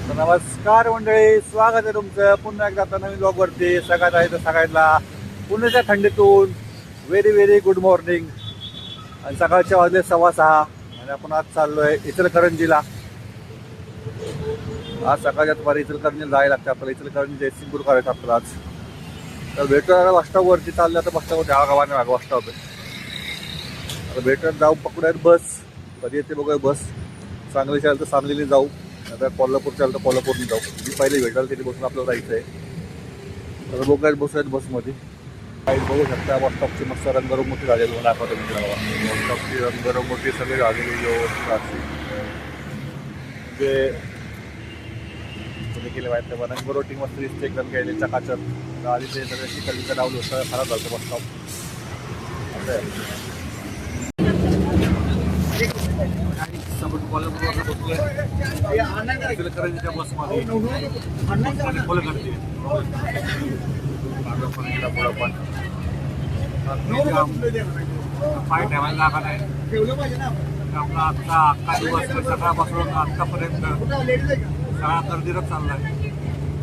तर नमस्कार मंडळी, स्वागत आहे तुमचं पुन्हा एकदा आता नवीन ब्लॉगवरती. सगळ्यात आहे तर सगळ्यांना पुण्याच्या थंडीतून व्हेरी व्हेरी गुड मॉर्निंग. आणि सकाळच्या वाजले 6:15 आणि आपण आज चाललोय इचलकरंजीला. आज सकाळच्या दुपारी इचलकरंजीला जायला लागतं आपल्याला. इचलकरंजी जयसिंगपूर करायचं आपल्याला आज. तर भेटूया बस स्टॉपवरती चाललं. तर बस स्टॉपवरती गावाने मागं बस स्टॉप आहे. आता भेटत जाऊ, पकडूयात बस. कधी येते बघूया बस. सांगली चालेल तर सांगलीने जाऊ, आता कोल्हापूर चालेल तर कोल्हापूरने जाऊ. मी पहिले भेटायला तिथे बसून आपल्याला जायचं आहे. तर बघूयात बसूयात बसमध्ये. काही बघू शकता बस स्टॉपची मस्त रंगरंगोटी झालेली. मला दाखवतो मी तुम्हाला. बस स्टॉपची रंगरंगोटी सगळी झालेली व्यवस्थित अशी. म्हणजे तुम्ही केले माहिती आहे, रंगरोटी मस्त दिसते एकदम गेले चकाचक. आधी ते सगळं चिकलीचं लावलं होतं, खराब झालं बस स्टॉप. असं आहे. कोल्हापूरला बसलोय इचलकरंजीच्या बसमध्ये. फुल गर्दी पुढं पण पाय ठेवायला जागा नाही. आपला अख्खा दिवस सकाळपासून आत्तापर्यंत सगळा गर्दीरच चालला आहे.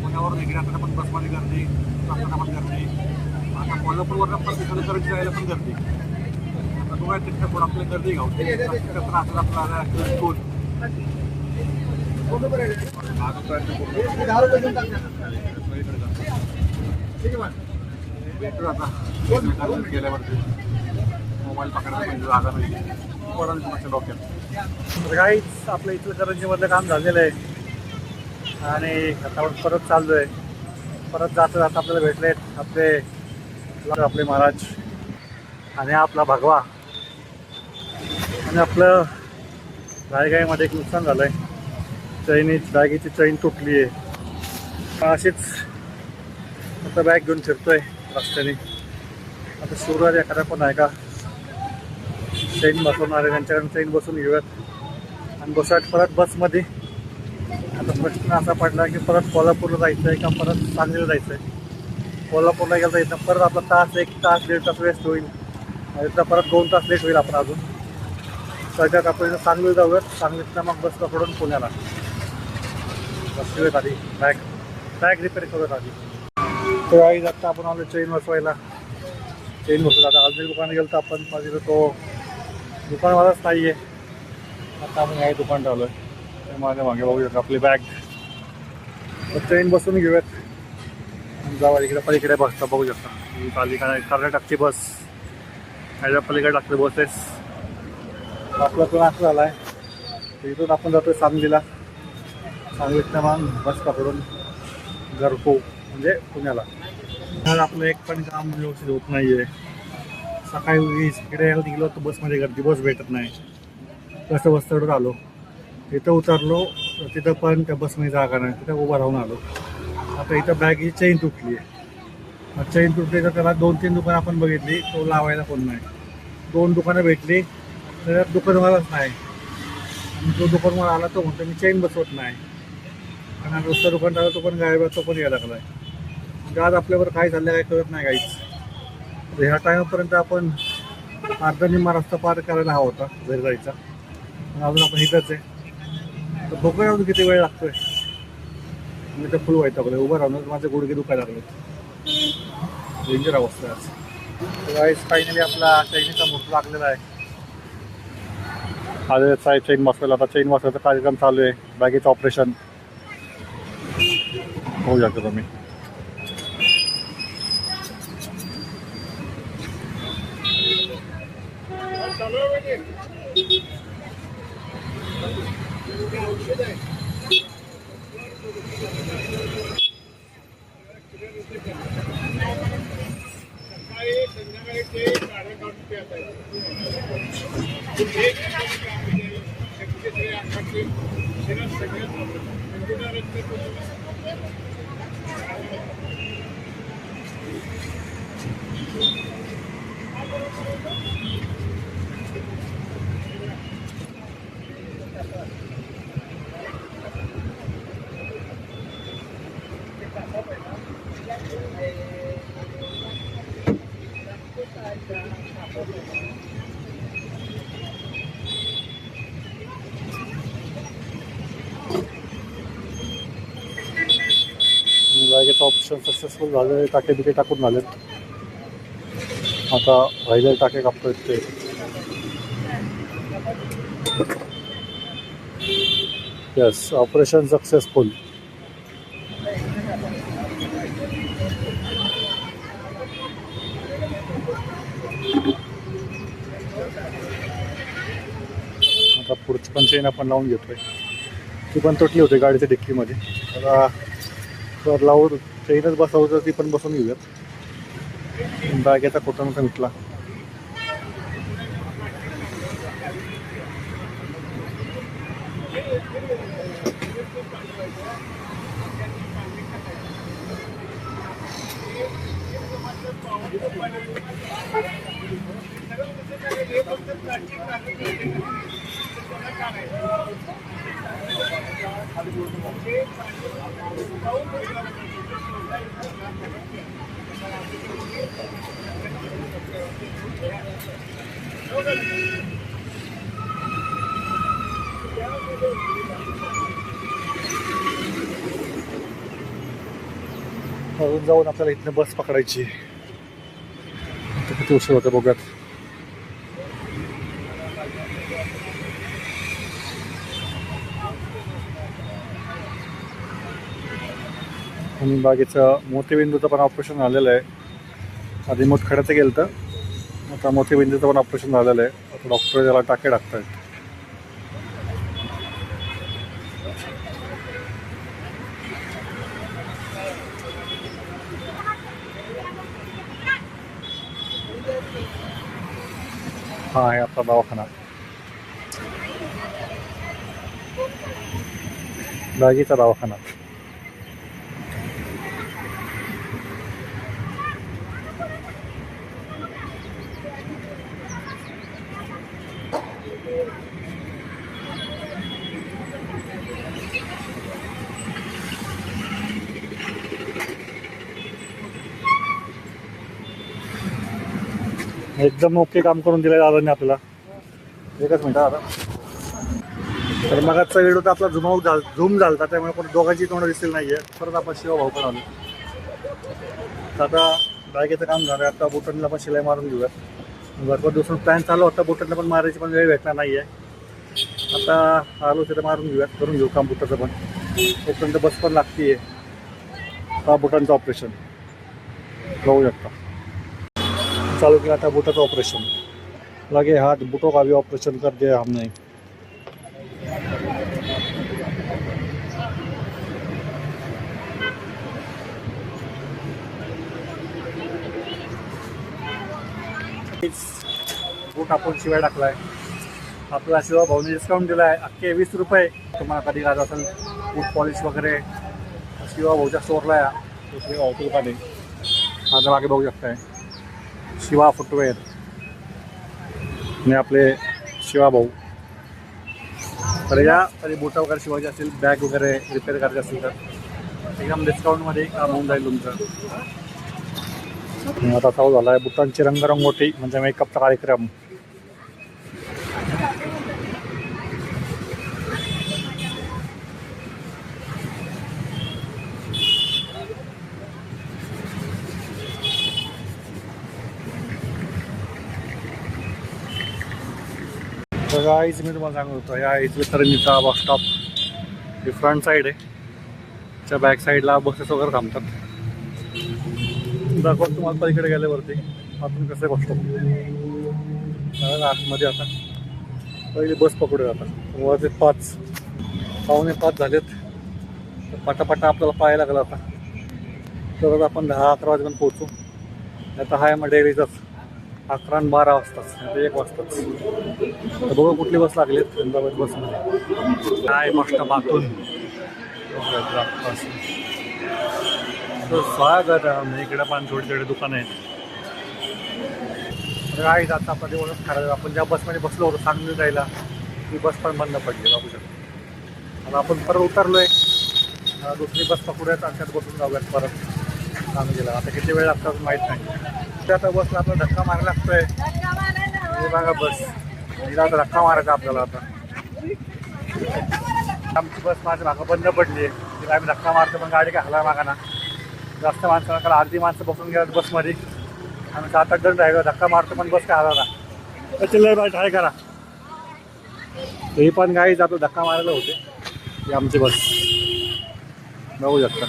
पुण्यावरून निघण्याकडे पण बसमध्ये गर्दी, जाताना पण गर्दी. आता कोल्हापूरवरून पण इचलकरंजी जायला पण गर्दी. आता तिथं पण आपली गर्दी घावते. त्रास आपल्याला स्कूल गेल्यावरती मोबाईल पकडायला जागा नाही पडाल तुमच्या डोक्यात. काहीच आपलं इचलकरंजीमधलं काम झालेलं आहे आणि आता परत चाललो आहे. परत जाता जाता आपल्याला भेटलेत आपले महाराज आणि आपला भगवा. आणि आपलं गायगाईमध्ये एक नुकसान झालं आहे. बॅगेची चैन तुटली आहे. अशीच आता बॅग घेऊन फिरतोय रस्त्याने. आता सुरुवात एखादा पण आहे का चैन बसवणारे, त्यांच्याकडून चैन बसून घेऊयात आणि बसवायत परत बसमध्ये. आता प्रश्न असा पडला की परत कोल्हापूरला जायचं आहे का परत सांगलीला जायचं आहे. कोल्हापूरला गेलं जायचं परत आपला तास, 1 तास 1.5 तास वेस्ट होईल. इथं परत 2 तास लेट होईल आपण अजून. सध्यात आपण सांगलीला जाऊयात. सांगलीतनं मग बस पकडून पुण्याला बसूयात. आधी बॅग रिपेअर करूयात आधी. तो आई आता आपण आलो चेन बसवायला. चेन बसवत आता अजून दुकानात गेलो तर आपण माझी तो दुकानवालाच नाही आहे. आता आपण या दुकान आलो आहे. माझ्या मागे बघू शकतो आपली बॅग. चेन बसून घेऊयात जावा. इकडे पलीकडे बसता बघू शकता ही पालिका कर्नाटकची बस. ह्याच्या पलीकडे टाकले बसेस. आपला तो असं झाला आहे. इथून आपण जातोय सांगलीला. सांगलीतनं मग बस पकडून घरपो म्हणजे पुण्याला. तर आपलं एक पण काम व्यवस्थित होत नाही आहे. सकाळी इकडे यायला गेलो तर बसमध्ये गर्दी, बस भेटत नाही. कसं बस चढत आलो, तिथं उतरलो, तिथं पण त्या बसमध्ये जागा नाही. तिथं उभा राहून आलो. आता इथं बॅगची चैन तुटली आहे. चैन तुटली तर त्याला 2-3 दुकानं आपण बघितली, तो लावायला कोण नाही. 2 दुकानं भेटली तर दुकानवालाच नाही. आणि जो दुकानवाला आला तो म्हणतो मी चैन बसवत नाही. आणि दुसरा दुकानदार तो पण गायब, तो पण यायला लागला आहे. म्हणजे आज आपल्यावर काय झालं काय कळत नाही काहीच. तर ह्या टायमापर्यंत आपण अर्धा निम्मा रस्ता पार करायला हवा होता घरी जायचा. पण अजून आपण इथंच आहे. तर बघूया अजून किती वेळ लागतोय. मी तर फुल व्हायचं आपलं उभं राहून माझे गुडघे दुखायला लागले. डेंजर अवस्था आहे. तर फायनली आपला चैनीचा मुहूर्त लागलेला आहे. आलेला चैन बसवायला. आता चैन बसवायचा कार्यक्रम चालू आहे. बॅगेचं ऑपरेशन होऊ शकतो तुम्ही. बुटाचं ऑप्शन सक्सेसफुल झालं. टाके बिके टाकून झालेत. आता राहिलेले टाके कापतोय ते. Yes, operation successful. आता पुढची पण चेन आपण लावून घेतोय. ती पण तुटली होती गाडीच्या डिक्कीमध्ये. आता लावून चेनच बसवतं, ती पण बसून घेऊयात. बॅगेचा फोटो नव्हता मिटला. अजून जाऊन आपल्याला इथनं बस पकडायची. किती उशीर होतं बघूयात. आणि बागेचं मोतीबिंदूचं पण ऑपरेशन झालेलं आहे. आधी मोठखड्याचं गेलं तर आता मोतीबिंदूचं पण ऑपरेशन झालेलं आहे. आता डॉक्टर त्याला टाके टाकत आहेत. हा आहे आपला दवाखाना. बागेचा दवाखाना. एकदम ओके काम करून दिलं दादांनी आपल्याला. एकच मिनिट आता. तर मग आजचा व्हिडिओ तर आपला झूम झाला, त्यामुळे पण दोघांची तोंड दिसली नाही आहे. परत आपण शिवभाऊ पण आलो. तर आता बॅगेचं काम झालं. आता बोटनला पण शिलाई मारून घेऊया. भरपूर दिवसांत प्लॅन चालू होता बोटनला पण मारायची, पण वेळ भेटणार नाही आहे. आता आलो तिथे मारून घेऊयात, करून घेऊ काम बोटाचं पण. तोपर्यंत बस पण लागते आहे. हा बोटांचं ऑपरेशन बघू शकता चालू किया था. बोटा ऑपरेशन लगे हाथ बुटों का भी ऑपरेशन कर दिया हमने. बूट आपण शिवाय टाकलाय. आपला शिवा भाऊने डिस्काउंट दिला आहे. अख्खे 20 रुपये. तुम्हाला कधी लागत असेल बूट पॉलिश वगैरे शिवा भाऊच्या स्टोरला या. दुसरी भाऊची दुकान आहे. माझ्या मागे बघू शकताय शिवा फुटवेअर आणि आपले शिवा भाऊ. तर या कधी बोटं वगैरे शिवायचे असतील, बॅग वगैरे रिपेअर करायचे असतील तर एकदम डिस्काउंटमध्ये काम होऊन जाईल तुमचं. आता चालू झाला आहे बुटांची रंगरंगोटी, म्हणजे मेकअपचा कार्यक्रम. तर गाईज मी तुम्हाला सांगत होतो, या इचलकरंजीचा बस स्टॉप ही फ्रंट साईड आहे. त्या बॅक साईडला बसेस वगैरे थांबतात. दाखवत तुम्हाला पलीकडे गेल्यावरती आपण कसं बस स्टॉप आतमध्ये. आता पहिली बस पकडूया. आता वरती 5:45 झालेत. तर पटापटा आपल्याला पाहायला लागला आता. तर आपण 10-11 वाजेपर्यंत पोहोचू. आता हाय मग डेलीचाच 11 आणि 12 वाजताच, आता 1 वाजताच. तर बघू कुठली बस लागली अहमदाबाद बसमध्ये. काय मस्त बातून स्वागत आहे. इकडे पण छोटे छोटे दुकान आहेत. काय आता आपण दिवस खरं आपण ज्या बसमध्ये बसलो होतो सांगली जायला, ती बस पण बंद पडली बघू शकतो. आता आपण परत उतरलोय. दुसरी बस पकडूयात आणि त्यात बसून जाऊयात परत सांगलीला. आता किती वेळ लागतात माहीत नाही. आता बसला आपला धक्का मारायला लागतोय. हे बघा बस हिला आता धक्का मारायचा आपल्याला. आता आमची बस माझ्या मागं बंद पडली आहे. तिला आम्ही धक्का मारतो पण गाडी काय हला मागा ना. जास्त माणसं कारण अर्धी माणसं बसून गेल्यात बसमध्ये आणि 7-8 जण राहिलो. धक्का मारतो पण बस काय हलवला तर चिल्लर बाय ट्राय करा. हे पण गाई जातो धक्का मारायला होते ही आमची बस बघू शकता.